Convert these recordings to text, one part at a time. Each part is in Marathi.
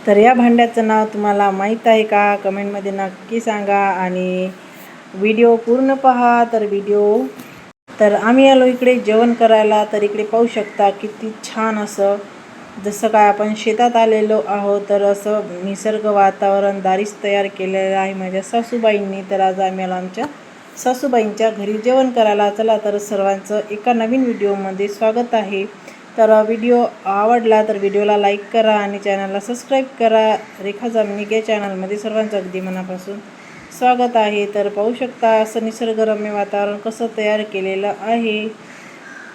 तर या भांड्याचं नाव तुम्हाला माहीत आहे का? कमेंटमध्ये नक्की सांगा आणि व्हिडिओ पूर्ण पहा. तर आम्ही आलो इकडे जेवण करायला. तर इकडे पाहू शकता किती छान असं जसं काय आपण शेतात आलेलो आहोत. तर असं निसर्ग वातावरण दारीच तयार केलेलं आहे माझ्या सासूबाईंनी. तर आज आम्ही आलो आमच्या सासूबाईंच्या घरी जेवण करायला. चला तर सर्वांचं एका नवीन व्हिडिओमध्ये स्वागत आहे. तर व्हिडिओ आवडला तर व्हिडिओला लाईक करा आणि चॅनलला सबस्क्राईब करा. रेखा जामनिक या चॅनलमध्ये सर्वांचं अगदी मनापासून स्वागत आहे. तर पाहू शकता असं निसर्गरम्य वातावरण कसं तयार केलेलं आहे.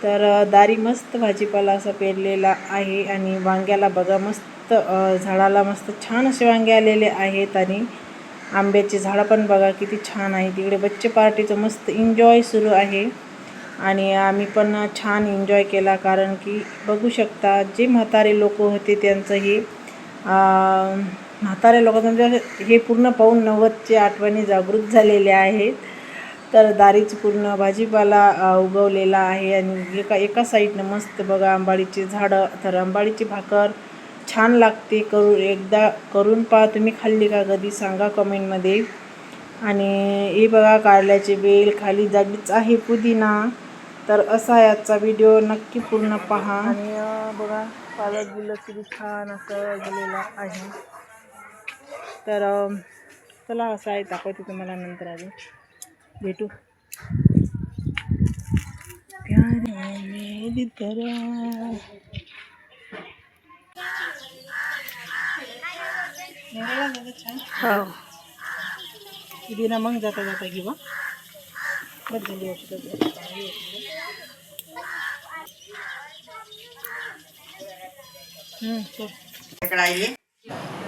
तर दारी मस्त भाजीपाला असा पेरलेला आहे आणि वांग्याला बघा मस्त झाडाला मस्त छान असे वांगे आलेले आहेत आणि आंब्याची झाडं पण बघा किती छान आहे. तिकडे बच्चे पार्टीचं मस्त एन्जॉय सुरू आहे आणि आम्ही पण छान एन्जॉय केला. कारण की बघू शकता जे म्हातारे लोक होते त्यांचं हे म्हातारे लोक म्हणजे हे पूर्ण पाहून 90च्या आठवणी जागृत झालेल्या आहेत. तर दारीच पूर्ण भाजीपाला उगवलेला आहे आणि एका साईडनं मस्त बघा आंबाडीची झाडं. तर आंबाडीची भाकर छान लागते. एकदा करून पहा. तुम्ही खाल्ली का कधी सांगा कमेंटमध्ये. आणि हे बघा कारल्याचे बेल, खाली जागीच आहे पुदिना. तर असा आहे आजचा व्हिडिओ, नक्की पूर्ण पहा. आणि बघा पालक बिलक किती छान असं गेलेलं आहे. तर चला असं आहे, दाखवते तुम्हाला नंतर अजून भेटू. हो पुदिना मग जाता जाता घेऊ. बस झाली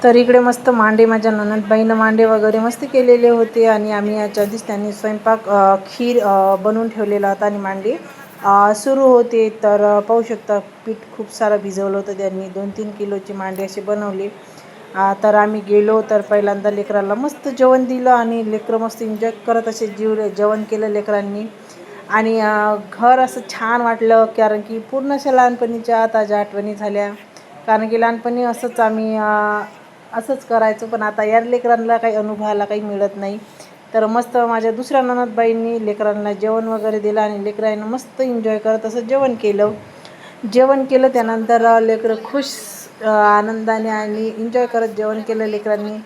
तर इकडे मस्त मांडे माझ्या ननंदबाईनं मांडे वगैरे मस्त केलेले होते आणि आम्ही याच्या आधीच त्यांनी स्वयंपाक खीर बनवून ठेवलेला होता आणि मांडे सुरू होते. तर पाहू शकता पीठ खूप सारं भिजवलं होतं त्यांनी. 2-3 किलोची मांडे असे बनवले. तर आम्ही गेलो तर पहिल्यांदा लेकराला मस्त जेवण दिलं आणि लेकरं मस्त एन्जॉय करत असे जेवण केलं लेकरांनी. आणि घर असं छान वाटलं कारण की पूर्ण अशा लहानपणीच्या ताज्या आठवणी झाल्या. कारण की लहानपणी असंच करायचं, पण आता या लेकरांना काही अनुभवायला काही मिळत नाही. तर मस्त माझ्या दुसऱ्या ननदबाईंनी लेकरांना जेवण वगैरे दिलं आणि लेकरांना मस्त एन्जॉय करत असं जेवण केलं. त्यानंतर लेकरं खुश आनंदाने आणि एन्जॉय करत जेवण केलं लेकरांनी.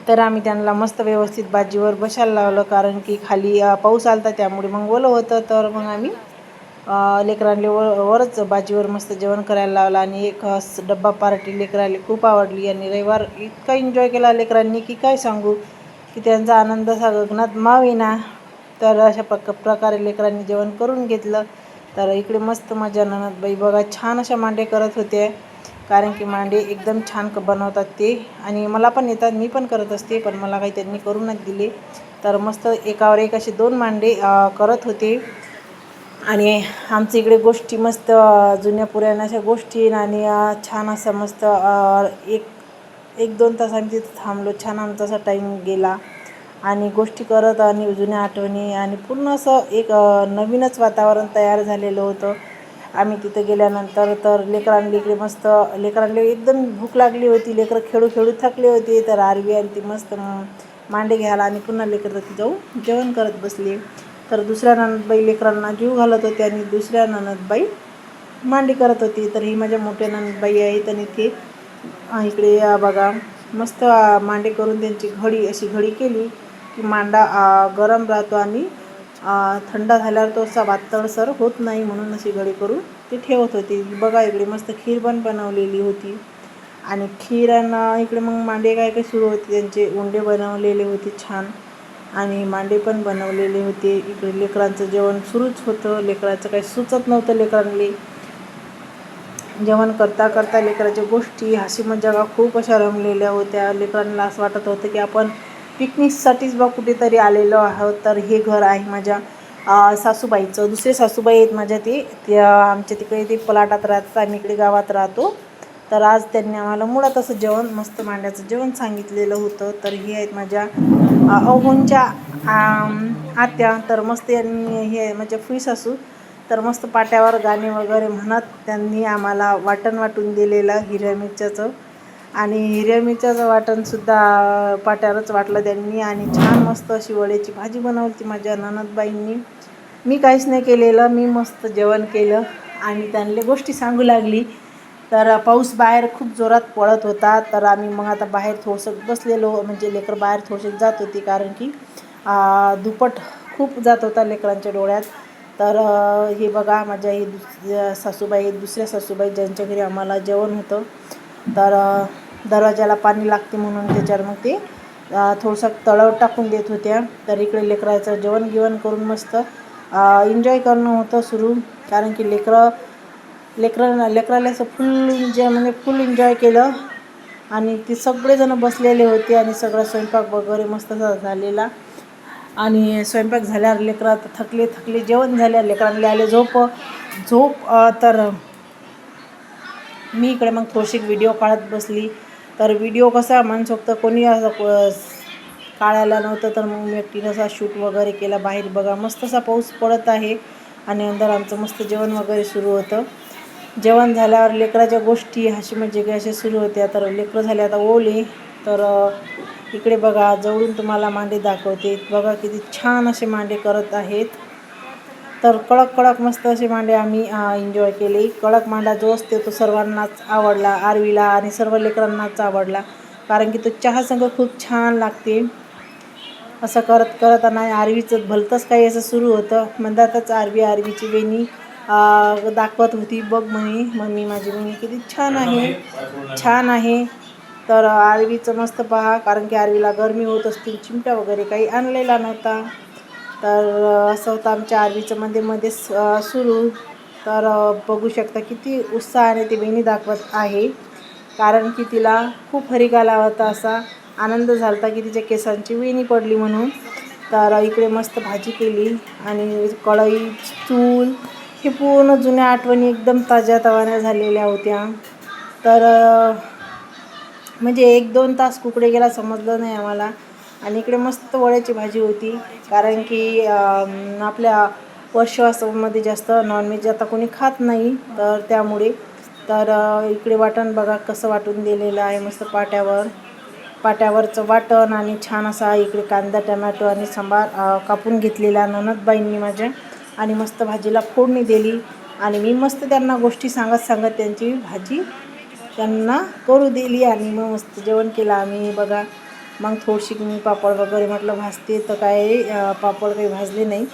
तर आम्ही त्यांना मस्त व्यवस्थित बाजीवर बसायला लावलं कारण की खाली पाऊस आलता त्यामुळे मग ओलं होतं. तर मग आम्ही लेकरांना वरच बाजीवर मस्त जेवण करायला लावलं आणि एक डब्बा पार्टी लेकराला खूप आवडली आणि रविवार इतका एन्जॉय केला लेकरांनी की काय सांगू, की त्यांचा आनंद असा गगनात मावेना. तर अशा प्रकारे लेकरांनी जेवण करून घेतलं. तर इकडे मस्त माझ्या ननदबाई बघा छान अशा मांडे करत होते कारण की मांडे एकदम छान बनवतात ते आणि मला पण येतात, मी पण करत असते, पण मला काही त्यांनी करूनच दिले. तर मस्त एकावर एक असे 2 मांडे करत होते. आणि आमच्या इकडे गोष्टी मस्त जुन्या पुराण्या अशा गोष्टी आणि छान असं मस्त 1-2 तास आम्ही तिथं थांबलो. छान आमचा असा टाईम गेला आणि गोष्टी करत आणि जुन्या आठवणी आणि पूर्ण असं एक नवीनच वातावरण तयार झालेलं होतं. आम्ही तिथे गेल्यानंतर तर लेकरांना एकदम भूक लागली होती. लेकरं खेळू थकले होते. तर आरवी आणि ती मस्त मांडे घ्यायला आणि पुन्हा लेकरं तिथे जाऊन जेवण करत बसले. तर दुसऱ्या ननदबाई लेकरांना जीव घालत होते आणि दुसऱ्या ननदबाई मांडी करत होती. तर ही माझ्या मोठ्या ननदबाई आहेत आणि ते इकडे बघा मस्त मांडे करून त्यांची अशी घडी केली की मांडा गरम राहतो आणि थंड झाल्यावर तो असा वातळसर होत नाही, म्हणून अशी घडी करून ती ठेवत होती. बघा इकडे मस्त खीर पण बनवलेली होती आणि खीरांना इकडे मग मांडे काय सुरू होते, त्यांचे उंडे बनवलेले होते छान आणि मांडे पण बनवलेले होते. इकडे लेकरांचं जेवण सुरूच होतं. लेकरांचं काही सुचत नव्हतं. लेकरांनी जेवण करता करता लेकराच्या गोष्टी हसी मजाका खूप अशा रमलेल्या होत्या. लेकरांना असं वाटत होतं की आपण पिकनिकसाठीच कुठेतरी आलेलो आहोत. तर हे घर आहे माझ्या सासूबाईचं. दुसरे सासूबाई आहेत माझ्या, ते आमच्या तिकडे ते पलाटात राहतात, आम्ही इकडे गावात राहतो. तर आज त्यांनी आम्हाला मुळात असं जेवण मस्त मांड्याचं जेवण सांगितलेलं होतं. तर हे आहेत माझ्या अहोंच्या आत्या. तर मस्त यांनी हे माझ्या फुई सासू तर मस्त पाट्यावर गाणे वगैरे म्हणत त्यांनी आम्हाला वाटून दिलेलं हिरव्या मिरच्याचं आणि हिरव्या मिरच्याचं वाटणसुद्धा पाट्यावरच वाटलं त्यांनी आणि छान मस्त अशी वड्याची भाजी बनवली ती माझ्या नणंदबाईंनी. मी काहीच नाही केलेलं, मी मस्त जेवण केलं आणि त्यांना गोष्टी सांगू लागली. तर पाऊस बाहेर खूप जोरात पडत होता, तर आम्ही मग आता बाहेर थोडंसं बसलेलो, म्हणजे लेकरं बाहेर थोडीशी जात होती कारण की दुपट खूप जात होता लेकरांच्या डोळ्यात. तर हे बघा माझ्या ही सासूबाई, दुसऱ्या सासूबाई ज्यांच्या घरी आम्हाला जेवण होतं, तर दरवाजाला पाणी लागते म्हणून त्याच्यावर मग ते थोडंसं तळव टाकून देत होत्या. तर इकडे लेकराचं जेवण करून मस्त एन्जॉय करणं होतं सुरू, कारण की लेकराला असं फुल एन्जॉय केलं आणि ते सगळेजण बसलेले होते आणि सगळं स्वयंपाक वगैरे मस्त झालेला. आणि स्वयंपाक झाल्यावर लेकरं आता थकले जेवण झाल्यावर लेकरांना आले झोप. तर मी इकडे मग थोडीशी व्हिडिओ काढत बसली. तर व्हिडिओ कसा मनसोक्त कोणी असं काढायला नव्हतं, तर मग मी एकटीनं असा शूट वगैरे केला. बाहेर बघा मस्त असा पाऊस पडत आहे आणि अंदर आमचं मस्त जेवण वगैरे सुरू होतं. जेवण झाल्यावर लेकराच्या गोष्टी हशी मजाक अशा सुरू होत्या. तर लेकरं झाले आता ओले. तर इकडे बघा जवळून तुम्हाला मांडे दाखवते. बघा किती छान असे मांडे करत आहेत. तर कडक मस्त असे मांडे आम्ही एन्जॉय केले. कडक मांडा जो असते तो सर्वांनाच आवडला, आरवीला आणि सर्व लेकरांनाच आवडला, कारण की तो चहासंग खूप छान लागते. असं करत नाही आरवीचं भलतंच काही असं सुरू होतं. म्हणतातच आरवीची वेणी दाखवत होती, बघ म्हणे मम्मी माझी वेणी किती छान आहे. तर आरवीचं मस्त पहा, कारण की आरवीला गरमी होत असतील, चिमटा वगैरे काही आणलेला नव्हता. तर असं होतं आमच्या आरवीचं मध्ये सुरू. तर बघू शकता किती उत्साहाने ती वेणी दाखवत आहे, कारण की तिला खूप हरिका होता, असा आनंद झाला होता की तिच्या केसांची वेणी पडली म्हणून. तर इकडे मस्त भाजी केली आणि कढई, चूल हे पूर्ण जुन्या आठवणी एकदम ताज्या तवान्या झालेल्या होत्या. तर म्हणजे 1-2 तास कुकडे गेला समजलं नाही आम्हाला. आणि इकडे मस्त वड्याची भाजी होती, कारण की आपल्या वर्षवासामध्ये जास्त नॉनव्हेज आता कोणी खात नाही, तर त्यामुळे. तर इकडे वाटण बघा कसं वाटून दिलेलं आहे मस्त पाट्यावरचं वाटण, आणि छान असा इकडे कांदा, टमॅटो आणि सांबार कापून घेतलेला ननदबाईंनी माझ्या, आणि मस्त भाजीला फोडणी दिली. आणि मी मस्त त्यांना गोष्टी सांगत त्यांची भाजी त्यांना करू दिली आणि मग मस्त जेवण केलं आम्ही. बघा मग थोडीशी मी पापड वगैरे म्हटलं भाजते, तर काय पापड काही भाजले नाही.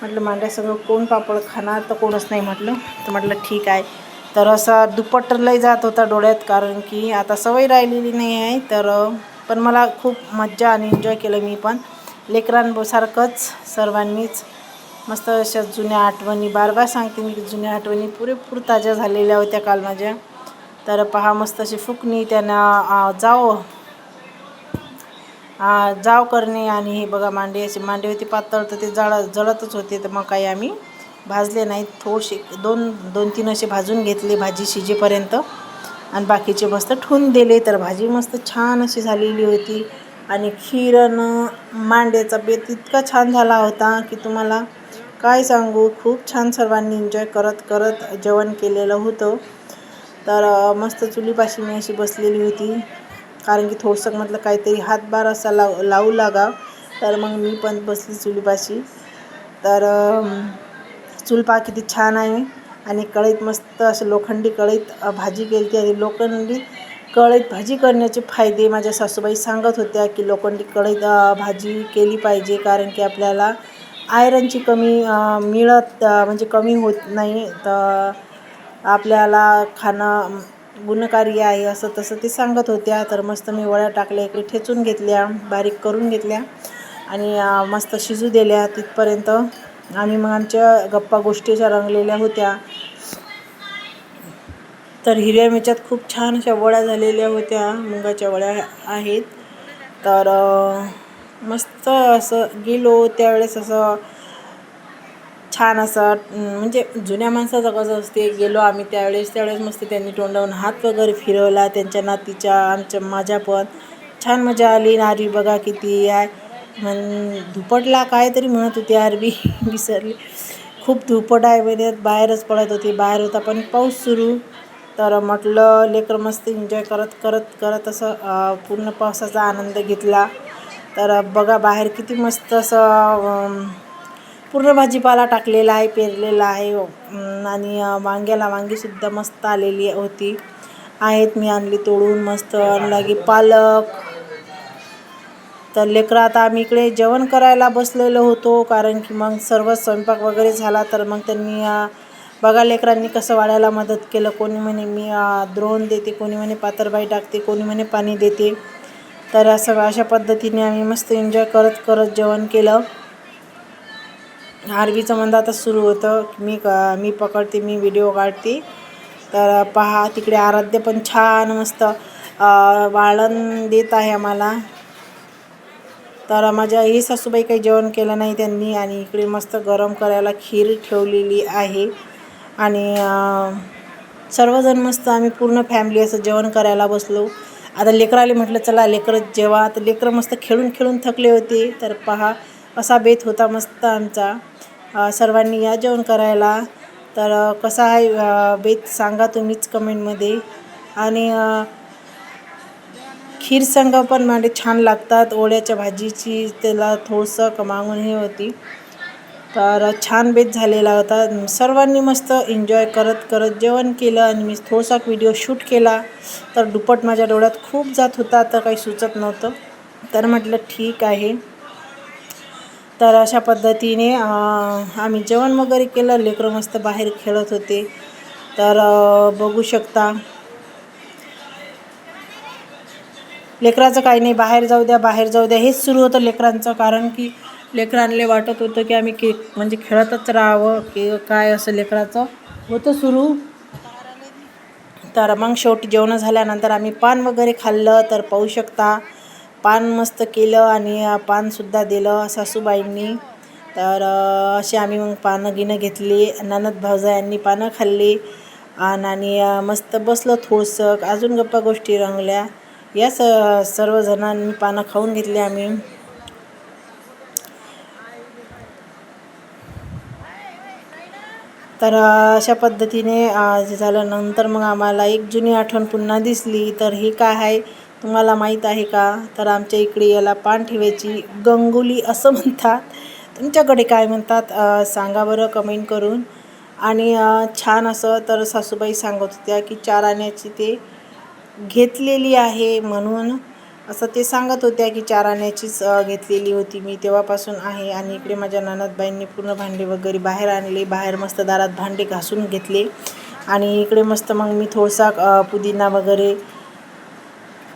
म्हटलं मांड्यासगळं कोण पापड खाणार, तर कोणच नाही म्हटलं. तर म्हटलं ठीक आहे. तर असा दुपट लय जात होता डोळ्यात, कारण की आता सवय राहिलेली नाही आहे. तर पण मला खूप मज्जा आणि एन्जॉय केलं मी पण लेकरांसारखंच. सर्वांनीच मस्त अशा जुन्या आठवणी, बार सांगते मी, जुन्या आठवणी पुरेपूर ताज्या झालेल्या होत्या काल माझ्या. तर पहा मस्त अशी फुकणी त्यांना जाव करणे. आणि हे बघा मांडे होते पातळ, तर ते जळतच होते, तर मग काही आम्ही भाजले नाहीत. थोडेसे 2-3 असे भाजून घेतले भाजी शिजेपर्यंत, आणि बाकीचे मस्त ठेवून दिले. तर भाजी मस्त छान अशी झालेली होती. आणि खीर मांड्याचा बेत इतका छान झाला होता की तुम्हाला काय सांगू. खूप छान सर्वांनी एन्जॉय करत जेवण केलेलं होतं. तर मस्त चुलीपाशी मी अशी बसलेली होती, कारण की थोडंसं म्हटलं काहीतरी हातभार असा लावू लागा. तर मग मी पण बसली चुलीपाशी. तर चूल पहा किती छान आहे. आणि कढईत मस्त असं लोखंडी कढईत भाजी केली होती. आणि लोखंडी कढईत भाजी करण्याचे फायदे माझ्या सासूबाई सांगत होत्या की लोखंडी कढईत भाजी केली पाहिजे, कारण की आपल्याला आयरनची कमी म्हणजे कमी होत नाही, तर आपल्याला खाणं गुणकारी आहे, असं तसं ते सांगत होत्या. तर मस्त मी वड्या टाकल्या, इकडे ठेचून घेतल्या, बारीक करून घेतल्या आणि मस्त शिजू दिल्या तिथपर्यंत. आणि मग आमच्या गप्पा गोष्टीच्या रंगलेल्या होत्या. तर हिरव्या मिरच्यात खूप छान अशा वड्या झालेल्या होत्या, मुगाच्या वड्या आहेत. तर मस्त असं गेलो त्यावेळेस, असं छान असं म्हणजे जुन्या माणसाचं कसं असते, गेलो आम्ही त्यावेळेस मस्त त्यांनी तोंडावून हात वगैरे फिरवला, त्यांच्या नातीच्या माझ्या पण छान मजा आली. आरवी बघा किती आहे धुपटला काहीतरी म्हणत होती आरवी विसरली. खूप धुपट आहे म्हणजे बाहेरच पडत होती, बाहेर होता पण पाऊस सुरू. तर म्हटलं लेकरं मस्त एन्जॉय करत करत करत असं पूर्ण पावसाचा आनंद घेतला. तर बघा बाहेर किती मस्त असं पूर्ण भाजीपाला टाकलेला आहे, पेरलेला आहे. आणि वांग्याला वांगीसुद्धा मस्त आलेली होती आहेत. मी आणली तोडून मस्त. लागे पालक. तर लेकरं आता आम्ही इकडे जेवण करायला बसलेलो होतो, कारण की मग सर्व स्वयंपाक वगैरे झाला. तर मग त्यांनी बघा लेकरांनी कसं वाढायला मदत केलं. कोणी म्हणे मी द्रोण देते, कोणी म्हणे पातरबाई टाकते, कोणी म्हणे पाणी देते. तर अशा पद्धतीने आम्ही मस्त एन्जॉय करत करत जेवण केलं. आरवीचं मंदातच सुरू होतं, मी पकडते, मी व्हिडिओ काढते. तर पहा तिकडे आराध्य पण छान मस्त वाळण देत आहे आम्हाला. तर माझ्या ही सासूबाई काही जेवण केलं नाही त्यांनी. आणि इकडे मस्त गरम करायला खीर ठेवलेली आहे. आणि सर्वजण मस्त आम्ही पूर्ण फॅमिली असं जेवण करायला बसलो. आता लेकराले म्हटलं चला लेकरं जेवा. तर लेकरं मस्त खेळून खेळून थकले होते. तर पहा असा बेत होता मस्त आमचा. सर्वांनी या जेवण करायला. तर कसा आहे बेत सांगा तुम्हीच कमेंटमध्ये. आणि खीर संग पण म्हणजे छान लागतात. ओळ्याच्या भाजीची त्याला थोडंसं कमावून हे होती. तर छान बेत झालेला होता. सर्वांनी मस्त एन्जॉय करत करत जेवण केलं. आणि मी थोडासा व्हिडिओ शूट केला. तर दुप्पट माझ्या डोळ्यात खूप जात होता, तर काही सुचत नव्हतं. तर म्हटलं ठीक आहे. तर अशा पद्धतीने आम्ही जेवण वगैरे केलं. लेकरं मस्त बाहेर खेळत होते. तर बघू शकता लेकराचं काही नाही, बाहेर जाऊ द्या बाहेर जाऊ द्या हेच सुरू होतं लेकरांचं. कारण की लेकरांना वाटत होतं की आम्ही म्हणजे खेळतच राहावं की काय, असं लेकराचं होतं सुरू. तर मग शेवटी जेवण झाल्यानंतर आम्ही पान वगैरे खाल्लं. तर पाहू शकता पान मस्त केलं आणि पानसुद्धा दिलं सासूबाईंनी. तर असे आम्ही मग पानं गिनं घेतली. ननद भावजायांनी पानं खाल्ली. आणि मस्त बसलो थोडंसं, अजून गप्पा गोष्टी रंगल्या. या सर्वजणांनी पानं खाऊन घेतली आम्ही. तर अशा पद्धतीने झालं. नंतर मग आम्हाला एक जुनी आठवण पुन्हा दिसली. तर ही काय आहे तुम्हाला माहीत आहे का? तर आमच्या इकडे याला पान ठेवायची गंगुली असं म्हणतात. तुमच्याकडे काय म्हणतात सांगा बरं कमेंट करून. आणि छान असं तर सासूबाई सांगत होत्या की 4 आण्याची ते घेतलेली आहे म्हणून असं ते सांगत होत्या की 4 आण्याचीच घेतलेली होती मी, तेव्हापासून आहे. आणि इकडे माझ्या ननदबाईंनी पूर्ण भांडे वगैरे बाहेर आणले. बाहेर मस्त दारात भांडे घासून घेतले. आणि इकडे मस्त मग मी थोडासा पुदिना वगैरे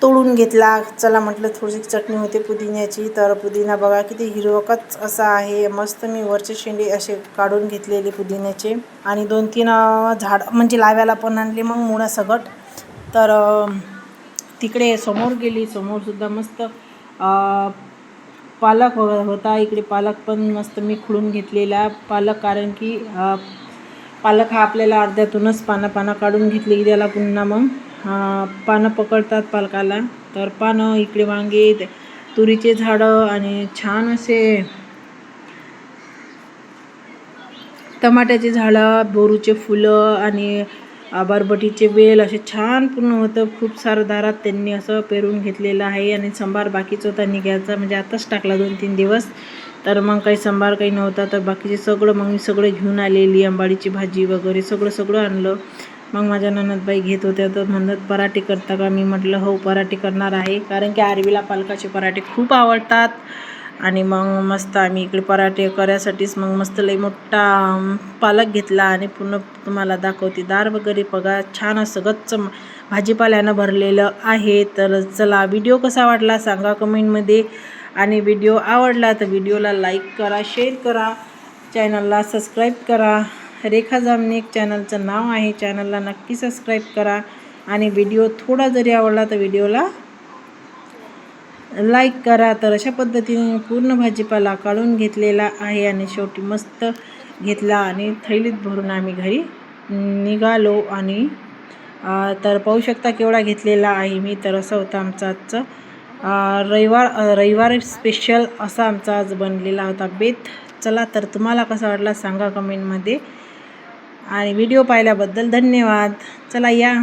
तोडून घेतला. चला म्हटलं थोडीशी चटणी होते पुदिन्याची. तर पुदिना बघा किती हिरवकच असा आहे. मस्त मी वरचे शेंडे असे काढून घेतलेले पुदिन्याचे. आणि 2-3 झाड म्हणजे लावायला पण आणले मग मुळा सगट. तर तिकडे समोर गेली. समोरसुद्धा मस्त पालक होता. इकडे पालक पण मस्त मी खुडून घेतलेला पालक, कारण की पालक हा आपल्याला अर्ध्यातूनच पानं काढून घेतली की त्याला पुन्हा मग पानं पकडतात पालकाला. तर पानं, इकडे वांगे, तुरीचे झाडं आणि छान असे टमाट्याचे झाडं, बोरूचे फुलं आणि बरबटीचे वेल असे छान पूर्ण होतं. खूप सारं दारात त्यांनी असं पेरून घेतलेलं आहे. आणि संभार बाकीचा होता निघायचा, म्हणजे आताच टाकला 2-3 दिवस. तर मग काही संभार काही नव्हता. तर बाकीचे सगळं मग मी सगळं घेऊन आलेली, आंबाडीची भाजी वगैरे सगळं आणलं. मग माझ्या ननदबाई घेत होत्या. तर म्हणत पराठे करता का? मी म्हटलं हो पराठे करणार आहे, कारण की आरवीला पालकाचे पराठे खूप आवडतात. आणि मग मस्त आम्ही इकडे पराठे करायसाठीच मग मस्त लई मोठा पालक घेतला. आणि पूर्ण तुम्हाला दाखवते. दार वगैरे बघा छान असं गच्च भाजीपाल्यानं भरलेलं आहे. तर चला व्हिडिओ कसा वाटला सांगा कमेंटमध्ये. आणि व्हिडिओ आवडला तर व्हिडिओला लाईक करा, शेअर करा, चॅनलला सबस्क्राईब करा. रेखा जामनिक चॅनलचं नाव आहे. चॅनलला नक्की सबस्क्राईब करा. आणि व्हिडिओ थोडा जरी आवडला तर व्हिडिओला लाईक करा. तर अशा पद्धतीने पूर्ण भाजीपाला काढून घेतलेला आहे. आणि शेवटी मस्त घेतला आणि थैलीत भरून आम्ही घरी निघालो. आणि तर पाहू शकता केवढा घेतलेला आहे मी. तर असं होतं आमचं आजचं रविवार स्पेशल असा आमचा आज बनलेला होता बेत. चला तर तुम्हाला कसा वाटला सांगा कमेंटमध्ये. आणि व्हिडिओ पाहिल्याबद्दल धन्यवाद. चला या.